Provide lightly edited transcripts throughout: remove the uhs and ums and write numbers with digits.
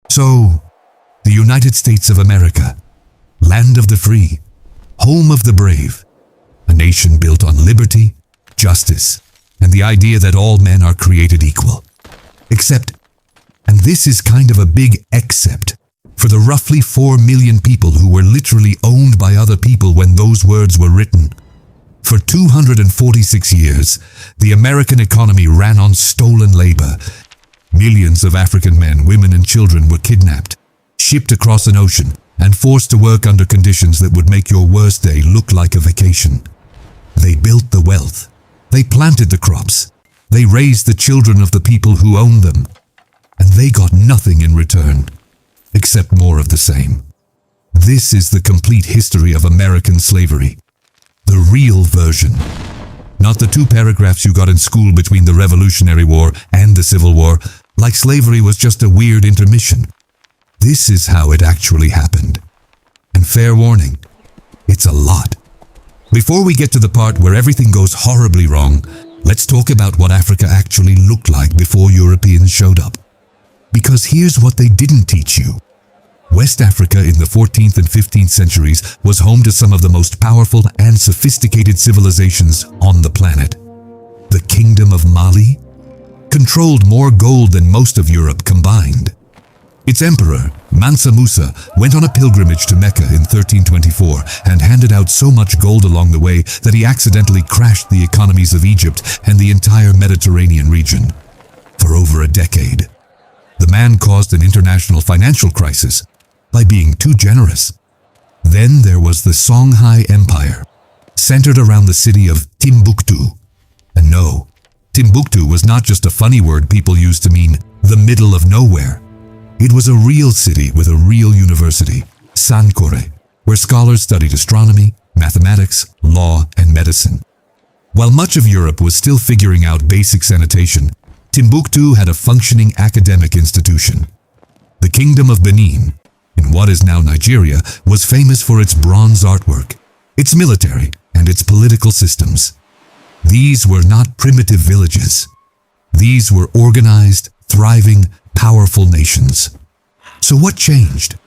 So, the United States of America, land of the free, home of the brave, a nation built on liberty, justice, and the idea that all men are created equal. Except, and this is kind of a big except, for the roughly 4 million people who were literally owned by other people when those words were written. For 246 years, the American economy ran on stolen labor. Millions of African men, women, and children were kidnapped, shipped across an ocean, and forced to work under conditions that would make your worst day look like a vacation. They built the wealth. They planted the crops. They raised the children of the people who owned them. And they got nothing in return, except more of the same. This is the complete history of American slavery. The real version. Not the 2 paragraphs you got in school between the Revolutionary War and the Civil War, like slavery was just a weird intermission. This is how it actually happened. And fair warning, it's a lot. Before we get to the part where everything goes horribly wrong, let's talk about what Africa actually looked like before Europeans showed up. Because here's what they didn't teach you. West Africa in the 14th and 15th centuries was home to some of the most powerful and sophisticated civilizations on the planet. The Kingdom of Mali controlled more gold than most of Europe combined. Its emperor, Mansa Musa, went on a pilgrimage to Mecca in 1324 and handed out so much gold along the way that he accidentally crashed the economies of Egypt and the entire Mediterranean region. For over a decade, the man caused an international financial crisis by being too generous. Then there was the Songhai Empire, centered around the city of Timbuktu. And no, Timbuktu was not just a funny word people used to mean the middle of nowhere. It was a real city with a real university, Sankore, where scholars studied astronomy, mathematics, law, and medicine. While much of Europe was still figuring out basic sanitation, Timbuktu had a functioning academic institution. The Kingdom of Benin, in what is now Nigeria, was famous for its bronze artwork, its military, and its political systems. These were not primitive villages. These were organized, thriving, powerful nations. So what changed?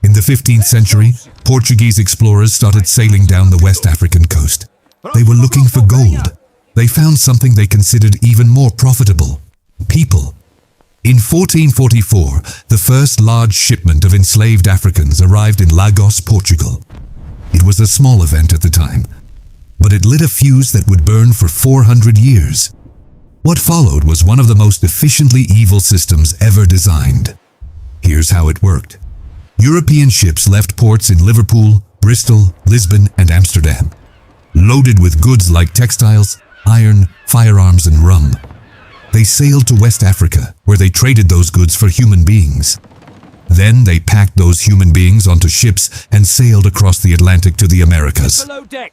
In the 15th century, Portuguese explorers started sailing down the West African coast. They were looking for gold. They found something they considered even more profitable: people. In 1444, the first large shipment of enslaved Africans arrived in Lagos, Portugal. It was a small event at the time, but it lit a fuse that would burn for 400 years. What followed was one of the most efficiently evil systems ever designed. Here's how it worked. European ships left ports in Liverpool, Bristol, Lisbon, and Amsterdam, loaded with goods like textiles, iron, firearms, and rum. They sailed to West Africa, where they traded those goods for human beings. Then they packed those human beings onto ships and sailed across the Atlantic to the Americas.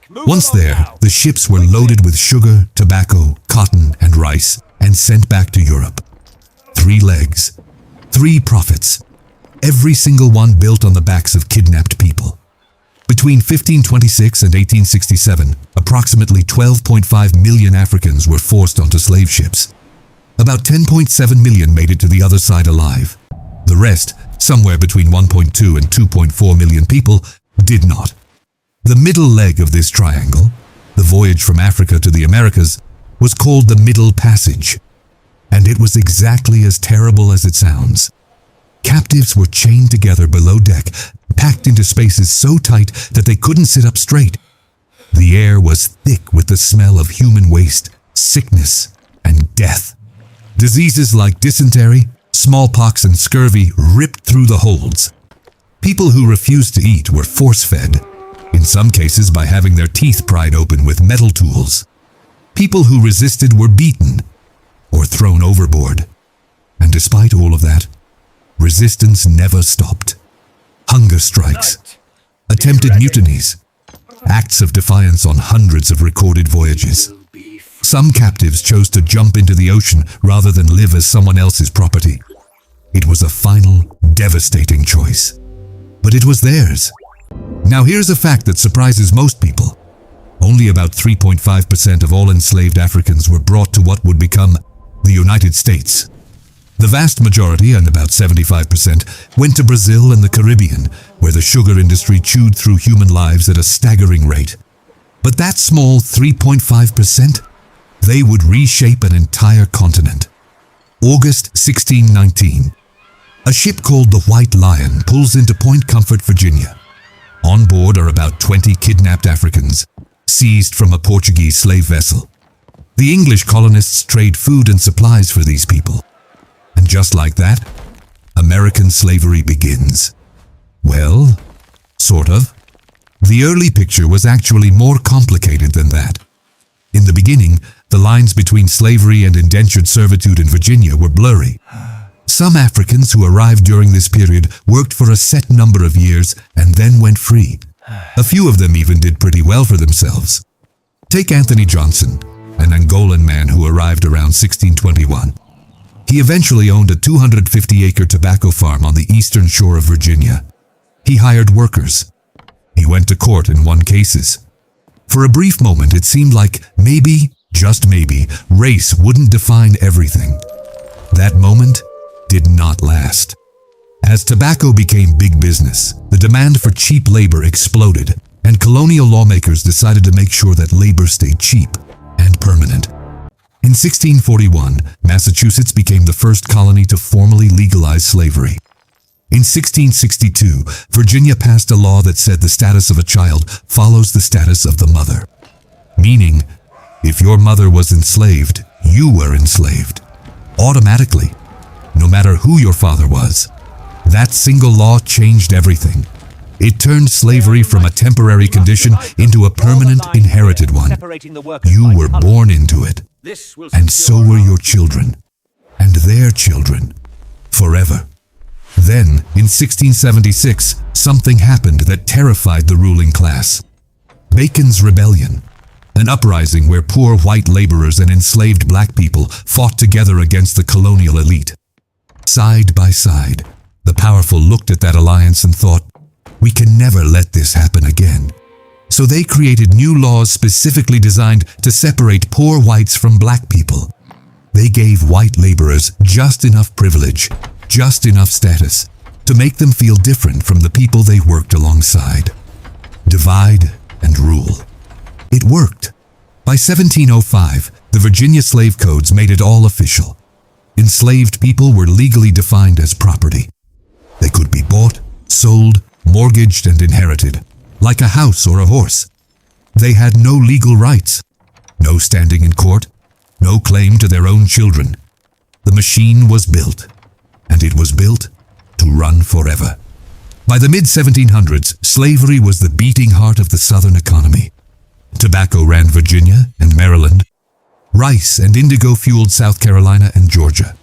Once there, the ships were loaded with sugar, tobacco, cotton, and rice, and sent back to Europe. 3 legs, 3 profits, every single one built on the backs of kidnapped people. Between 1526 and 1867, approximately 12.5 million Africans were forced onto slave ships. About 10.7 million made it to the other side alive. The rest, somewhere between 1.2 and 2.4 million people, did not. The middle leg of this triangle, the voyage from Africa to the Americas, was called the Middle Passage. And it was exactly as terrible as it sounds. Captives were chained together below deck, packed into spaces so tight that they couldn't sit up straight. The air was thick with the smell of human waste, sickness, and death. Diseases like dysentery, smallpox, and scurvy ripped through the holds. People who refused to eat were force-fed, in some cases by having their teeth pried open with metal tools. People who resisted were beaten or thrown overboard. And despite all of that, resistance never stopped. Hunger strikes, attempted mutinies, acts of defiance on hundreds of recorded voyages. Some captives chose to jump into the ocean rather than live as someone else's property. It was a final, devastating choice. But it was theirs. Now here's a fact that surprises most people. Only about 3.5% of all enslaved Africans were brought to what would become the United States. The vast majority, and about 75%, went to Brazil and the Caribbean, where the sugar industry chewed through human lives at a staggering rate. But that small 3.5%, they would reshape an entire continent. August 1619. A ship called the White Lion pulls into Point Comfort, Virginia. On board are about 20 kidnapped Africans, seized from a Portuguese slave vessel. The English colonists trade food and supplies for these people. And just like that, American slavery begins. Well, sort of. The early picture was actually more complicated than that. In the beginning, the lines between slavery and indentured servitude in Virginia were blurry. Some Africans who arrived during this period worked for a set number of years and then went free. A few of them even did pretty well for themselves. Take Anthony Johnson, an Angolan man who arrived around 1621. He eventually owned a 250-acre tobacco farm on the eastern shore of Virginia. He hired workers. He went to court and won cases. For a brief moment, it seemed like maybe, just maybe, race wouldn't define everything. That moment did not last. As tobacco became big business, the demand for cheap labor exploded, and colonial lawmakers decided to make sure that labor stayed cheap and permanent. In 1641, Massachusetts became the first colony to formally legalize slavery. In 1662, Virginia passed a law that said the status of a child follows the status of the mother. Meaning, if your mother was enslaved, you were enslaved. Automatically, no matter who your father was. That single law changed everything. It turned slavery from a temporary condition into a permanent, inherited one. You were born into it, and so were your children, and their children, forever. Then, in 1676, something happened that terrified the ruling class. Bacon's Rebellion, an uprising where poor white laborers and enslaved black people fought together against the colonial elite. Side by side, the powerful looked at that alliance and thought, we can never let this happen again. So they created new laws specifically designed to separate poor whites from black people. They gave white laborers just enough privilege, just enough status, to make them feel different from the people they worked alongside. Divide and rule. It worked. By 1705, the Virginia slave codes made it all official. Enslaved people were legally defined as property. They could be bought, sold, mortgaged, and inherited, like a house or a horse. They had no legal rights, no standing in court, no claim to their own children. The machine was built, and it was built to run forever. By the mid-1700s, slavery was the beating heart of the Southern economy. Tobacco ran Virginia and Maryland. Rice and indigo fueled South Carolina and Georgia.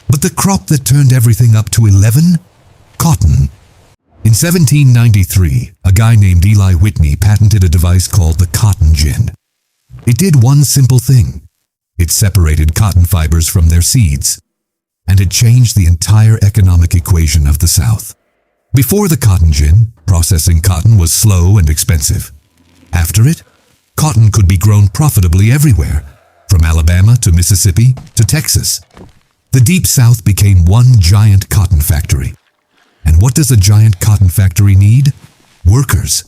But the crop that turned everything up to 11? Cotton. In 1793, a guy named Eli Whitney patented a device called the cotton gin. It did one simple thing. It separated cotton fibers from their seeds, and it changed the entire economic equation of the South. Before the cotton gin, processing cotton was slow and expensive. After it, cotton could be grown profitably everywhere, from Alabama to Mississippi to Texas. The Deep South became one giant cotton factory. And what does a giant cotton factory need? Workers.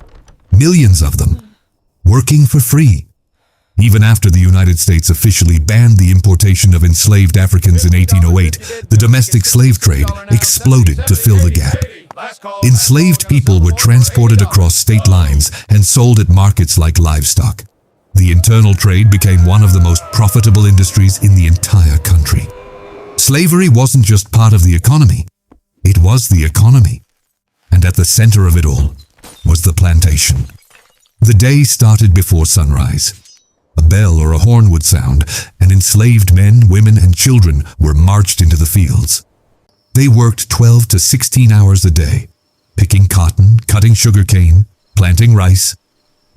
Millions of them. Working for free. Even after the United States officially banned the importation of enslaved Africans in 1808, the domestic slave trade exploded to fill the gap. Enslaved people were transported across state lines and sold at markets like livestock. The internal trade became one of the most profitable industries in the entire country. Slavery wasn't just part of the economy. It was the economy. And at the center of it all was the plantation. The day started before sunrise. A bell or a horn would sound, and enslaved men, women, and children were marched into the fields. They worked 12 to 16 hours a day, picking cotton, cutting sugarcane, planting rice,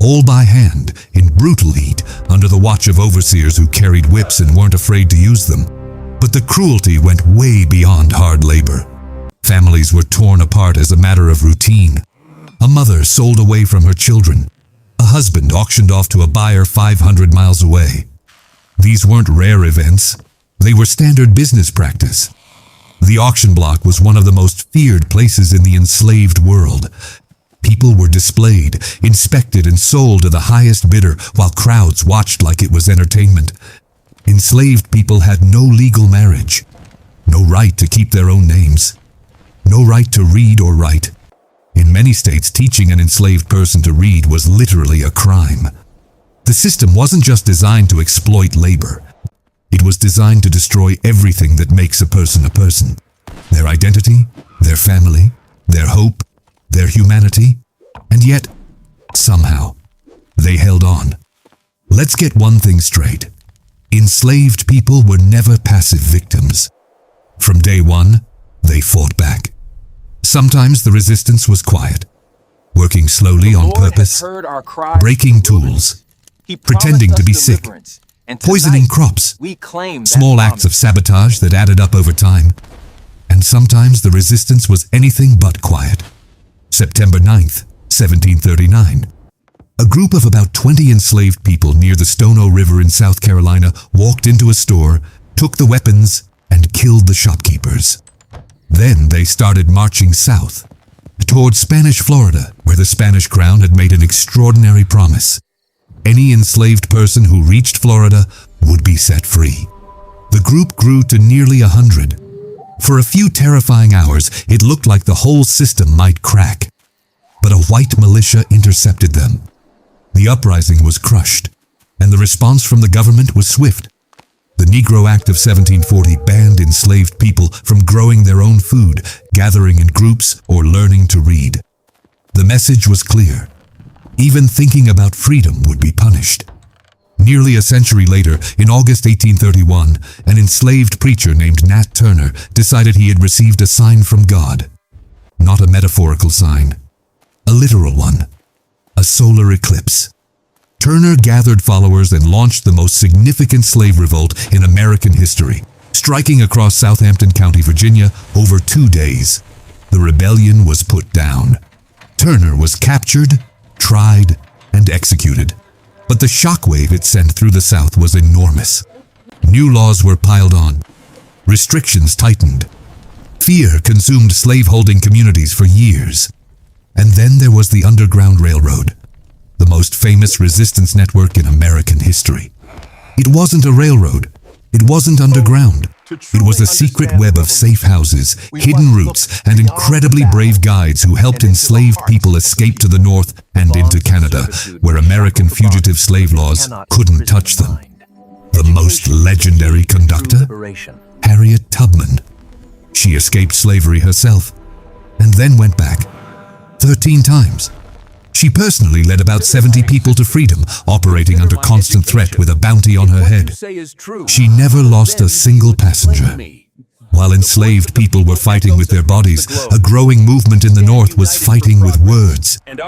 all by hand in brutal heat under the watch of overseers who carried whips and weren't afraid to use them. But the cruelty went way beyond hard labor. Families were torn apart as a matter of routine. A mother sold away from her children. A husband auctioned off to a buyer 500 miles away. These weren't rare events. They were standard business practice. The auction block was one of the most feared places in the enslaved world. People were displayed, inspected, and sold to the highest bidder while crowds watched like it was entertainment. Enslaved people had no legal marriage, no right to keep their own names, no right to read or write. In many states, teaching an enslaved person to read was literally a crime. The system wasn't just designed to exploit labor. It was designed to destroy everything that makes a person. Their identity, their family, their hope, their humanity, and yet, somehow, they held on. Let's get one thing straight. Enslaved people were never passive victims. From day one, they fought back. Sometimes the resistance was quiet, working slowly on purpose, breaking tools, pretending to be sick, poisoning crops, small acts of sabotage that added up over time. And sometimes the resistance was anything but quiet. September 9th, 1739. A group of about 20 enslaved people near the Stono River in South Carolina walked into a store, took the weapons, and killed the shopkeepers. Then they started marching south, toward Spanish Florida, where the Spanish crown had made an extraordinary promise. Any enslaved person who reached Florida would be set free. The group grew to nearly 100. For a few terrifying hours, it looked like the whole system might crack. But a white militia intercepted them. The uprising was crushed, and the response from the government was swift. The Negro Act of 1740 banned enslaved people from growing their own food, gathering in groups, or learning to read. The message was clear. Even thinking about freedom would be punished. Nearly a century later, in August 1831, an enslaved preacher named Nat Turner decided he had received a sign from God. Not a metaphorical sign, a literal one. A solar eclipse. Turner gathered followers and launched the most significant slave revolt in American history, striking across Southampton County, Virginia, over 2 days. The rebellion was put down. Turner was captured, tried, and executed. But the shockwave it sent through the South was enormous. New laws were piled on. Restrictions tightened. Fear consumed slaveholding communities for years. And then there was the Underground Railroad, the most famous resistance network in American history. It wasn't a railroad. It wasn't underground. It was a secret web of safe houses, hidden routes, and incredibly brave guides who helped enslaved people escape to the north and into Canada, where American fugitive slave laws couldn't touch them. The most legendary conductor? Harriet Tubman. She escaped slavery herself, and then went back 13 times. She personally led about 70 people to freedom, operating under constant threat with a bounty on her head. She never lost a single passenger. While enslaved people were fighting with their bodies, a growing movement in the North was fighting with words. And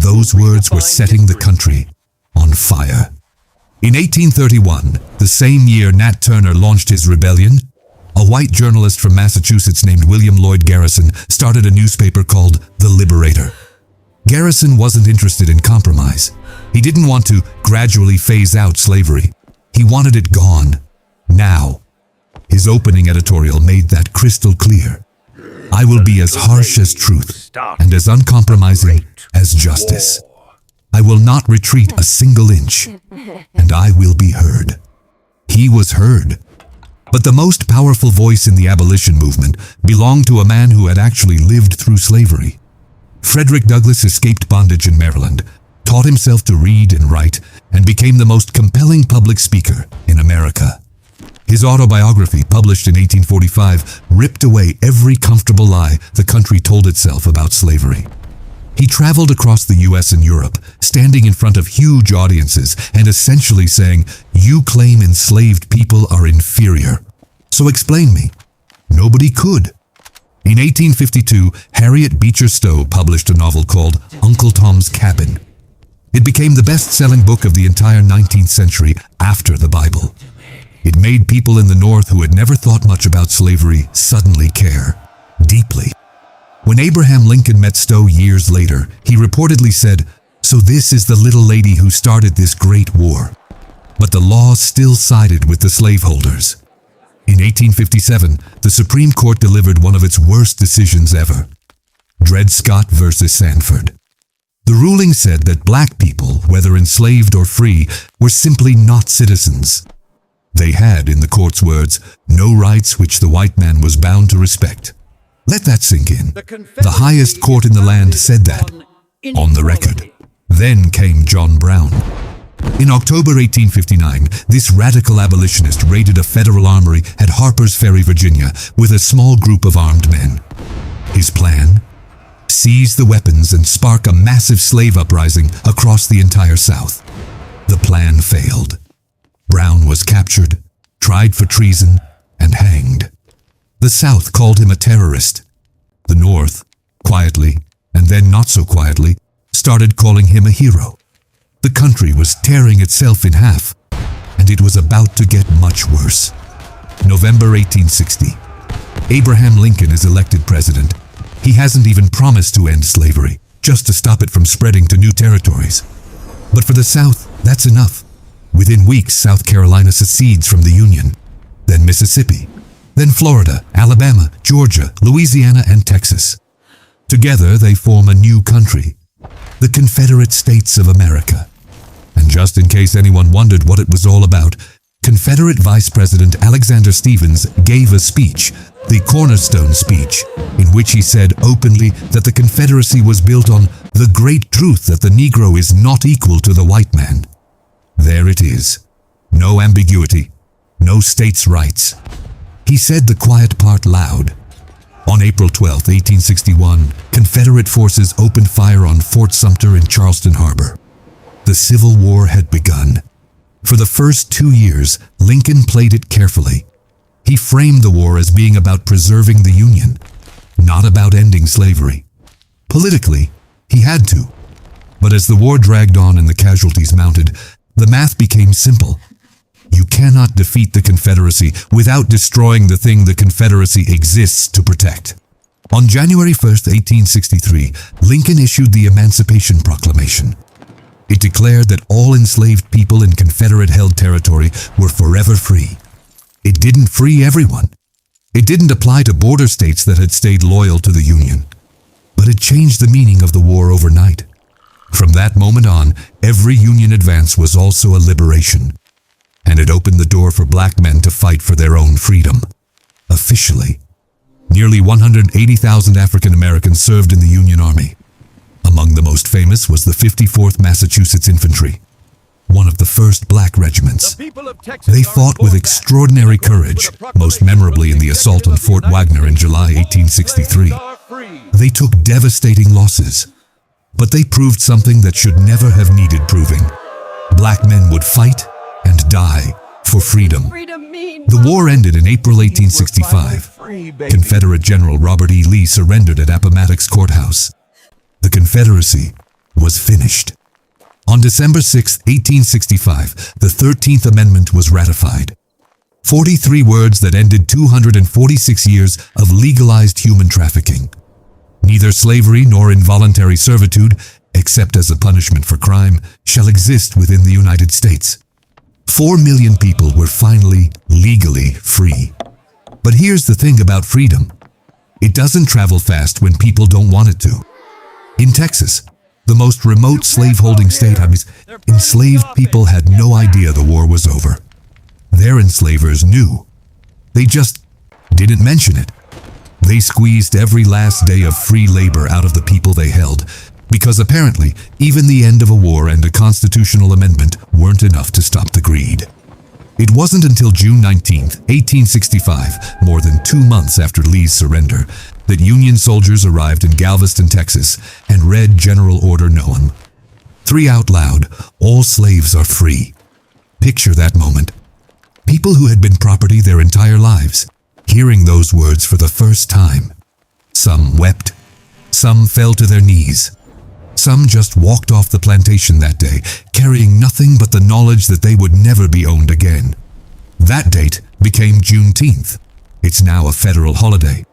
those words were setting the country on fire. In 1831, the same year Nat Turner launched his rebellion, a white journalist from Massachusetts named William Lloyd Garrison started a newspaper called The Liberator. Garrison wasn't interested in compromise. He didn't want to gradually phase out slavery. He wanted it gone, now. His opening editorial made that crystal clear. I will be as harsh as truth and as uncompromising as justice. I will not retreat a single inch, and I will be heard. He was heard. But the most powerful voice in the abolition movement belonged to a man who had actually lived through slavery. Frederick Douglass escaped bondage in Maryland, taught himself to read and write, and became the most compelling public speaker in America. His autobiography, published in 1845, ripped away every comfortable lie the country told itself about slavery. He traveled across the U.S. and Europe, standing in front of huge audiences and essentially saying, "You claim enslaved people are inferior. So explain me." Nobody could. In 1852, Harriet Beecher Stowe published a novel called Uncle Tom's Cabin. It became the best-selling book of the entire 19th century after the Bible. It made people in the North who had never thought much about slavery suddenly care, deeply. When Abraham Lincoln met Stowe years later, he reportedly said, "So this is the little lady who started this great war." But the law still sided with the slaveholders. In 1857, the Supreme Court delivered one of its worst decisions ever. Dred Scott versus Sanford. The ruling said that black people, whether enslaved or free, were simply not citizens. They had, in the court's words, no rights which the white man was bound to respect. Let that sink in. The highest court in the land said that, on the record. Then came John Brown. In October 1859, this radical abolitionist raided a federal armory at Harper's Ferry, Virginia, with a small group of armed men. His plan? Seize the weapons and spark a massive slave uprising across the entire South. The plan failed. Brown was captured, tried for treason, and hanged. The South called him a terrorist. The North, quietly, and then not so quietly, started calling him a hero. The country was tearing itself in half, and it was about to get much worse. November 1860. Abraham Lincoln is elected president. He hasn't even promised to end slavery, just to stop it from spreading to new territories. But for the South, that's enough. Within weeks, South Carolina secedes from the Union, then Mississippi, then Florida, Alabama, Georgia, Louisiana, and Texas. Together, they form a new country, the Confederate States of America. And just in case anyone wondered what it was all about, Confederate Vice President Alexander Stephens gave a speech, the Cornerstone Speech, in which he said openly that the Confederacy was built on the great truth that the Negro is not equal to the white man. There it is. No ambiguity. No states' rights. He said the quiet part loud. On April 12, 1861, Confederate forces opened fire on Fort Sumter in Charleston Harbor. The Civil War had begun. For the first 2 years, Lincoln played it carefully. He framed the war as being about preserving the Union, not about ending slavery. Politically, he had to. But as the war dragged on and the casualties mounted, the math became simple. You cannot defeat the Confederacy without destroying the thing the Confederacy exists to protect. On January 1st, 1863, Lincoln issued the Emancipation Proclamation. It declared that all enslaved people in Confederate-held territory were forever free. It didn't free everyone. It didn't apply to border states that had stayed loyal to the Union. But it changed the meaning of the war overnight. From that moment on, every Union advance was also a liberation. And it opened the door for black men to fight for their own freedom. Officially, nearly 180,000 African Americans served in the Union Army. Among the most famous was the 54th Massachusetts Infantry, one of the first black regiments. They fought with extraordinary courage, most memorably in the assault on Fort Wagner in July 1863. They took devastating losses, but they proved something that should never have needed proving. Black men would fight and die for freedom. The war ended in April 1865. Confederate General Robert E. Lee surrendered at Appomattox Courthouse. The Confederacy was finished. On December 6, 1865, the 13th Amendment was ratified. 43 words that ended 246 years of legalized human trafficking. Neither slavery nor involuntary servitude, except as a punishment for crime, shall exist within the United States. 4 million people were finally legally free. But here's the thing about freedom. It doesn't travel fast when people don't want it to. In Texas, the most remote slaveholding state, enslaved people had no idea the war was over. Their enslavers knew. They just didn't mention it. They squeezed every last day of free labor out of the people they held, because apparently even the end of a war and a constitutional amendment weren't enough to stop the greed. It wasn't until June 19, 1865, more than 2 months after Lee's surrender, that Union soldiers arrived in Galveston, Texas, and read General Order No. 3 out loud, "All slaves are free." Picture that moment. People who had been property their entire lives, hearing those words for the first time. Some wept. Some fell to their knees. Some just walked off the plantation that day, carrying nothing but the knowledge that they would never be owned again. That date became Juneteenth. It's now a federal holiday.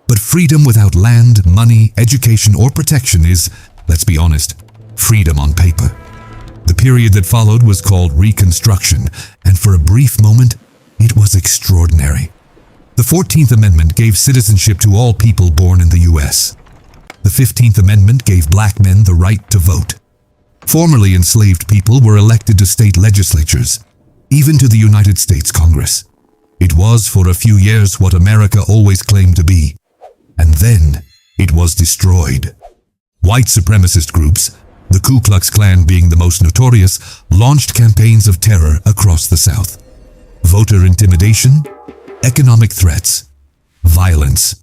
But freedom without land, money, education, or protection is, let's be honest, freedom on paper. The period that followed was called Reconstruction, and for a brief moment, It was extraordinary. The 14th Amendment gave citizenship to all people born in the U.S. The 15th Amendment gave black men the right to vote. Formerly enslaved people were elected to state legislatures, even to the United States Congress. It was for a few years what America always claimed to be, and then it was destroyed. White supremacist groups, the Ku Klux Klan being the most notorious, launched campaigns of terror across the South. Voter intimidation, economic threats, violence.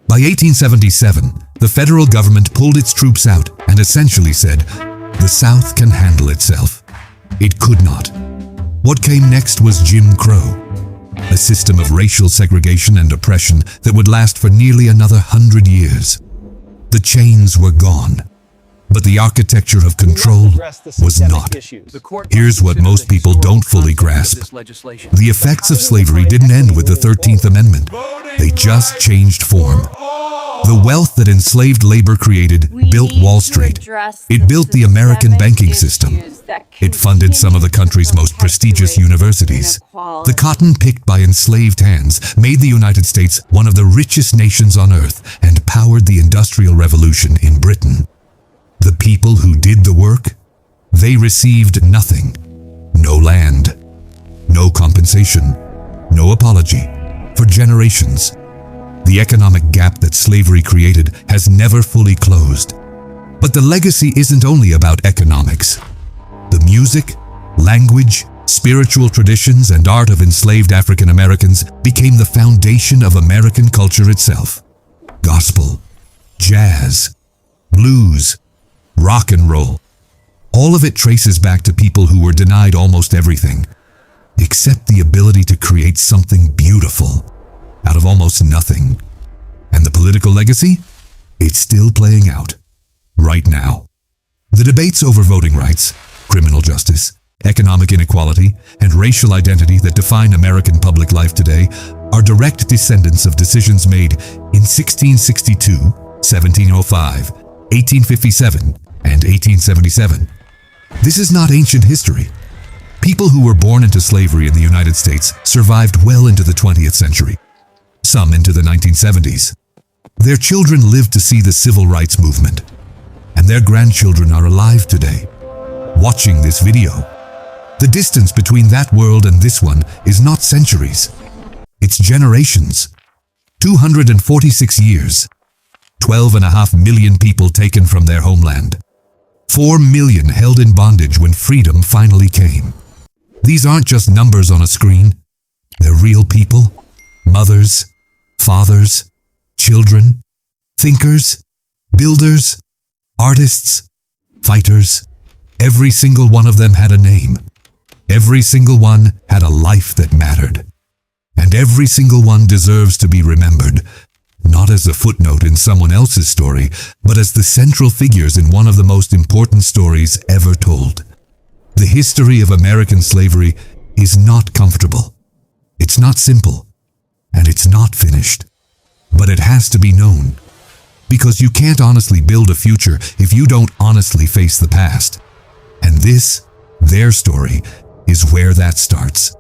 By 1877, the federal government pulled its troops out and essentially said, the South can handle itself. It could not. What came next was Jim Crow, a system of racial segregation and oppression that would last for nearly another 100 years. The chains were gone, but the architecture of control was not. Here's what most people don't fully grasp. The effects of slavery didn't end with the 13th Amendment. They just changed form. The wealth that enslaved labor created built Wall Street. It built the American banking system. It funded some of the country's most prestigious universities. The cotton picked by enslaved hands made the United States one of the richest nations on earth and powered the Industrial Revolution in Britain. The people who did the work, they received nothing. No land, no compensation, no apology, for generations. The economic gap that slavery created has never fully closed. But the legacy isn't only about economics. The music, language, spiritual traditions, and art of enslaved African Americans became the foundation of American culture itself. Gospel, jazz, blues, rock and roll. All of it traces back to people who were denied almost everything, except the ability to create something beautiful out of almost nothing. And the political legacy? It's still playing out, right now. The debates over voting rights, criminal justice, economic inequality, and racial identity that define American public life today are direct descendants of decisions made in 1662, 1705, 1857, and 1877. This is not ancient history. People who were born into slavery in the United States survived well into the 20th century, some into the 1970s. Their children lived to see the civil rights movement, and their grandchildren are alive today, watching this video. The distance between that world and this one is not centuries. It's generations. 246 years. 12.5 million people taken from their homeland. 4 million held in bondage when freedom finally came. These aren't just numbers on a screen. They're real people. Mothers, fathers, children, thinkers, builders, artists, fighters. Every single one of them had a name. Every single one had a life that mattered. And every single one deserves to be remembered, not as a footnote in someone else's story, but as the central figures in one of the most important stories ever told. The history of American slavery is not comfortable. It's not simple. And it's not finished. But it has to be known. Because you can't honestly build a future if you don't honestly face the past. And this, their story, is where that starts.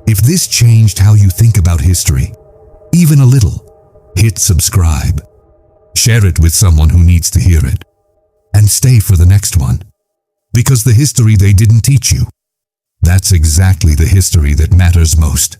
If this changed how you think about history, even a little, hit subscribe. Share it with someone who needs to hear it. And stay for the next one. Because the history they didn't teach you, that's exactly the history that matters most.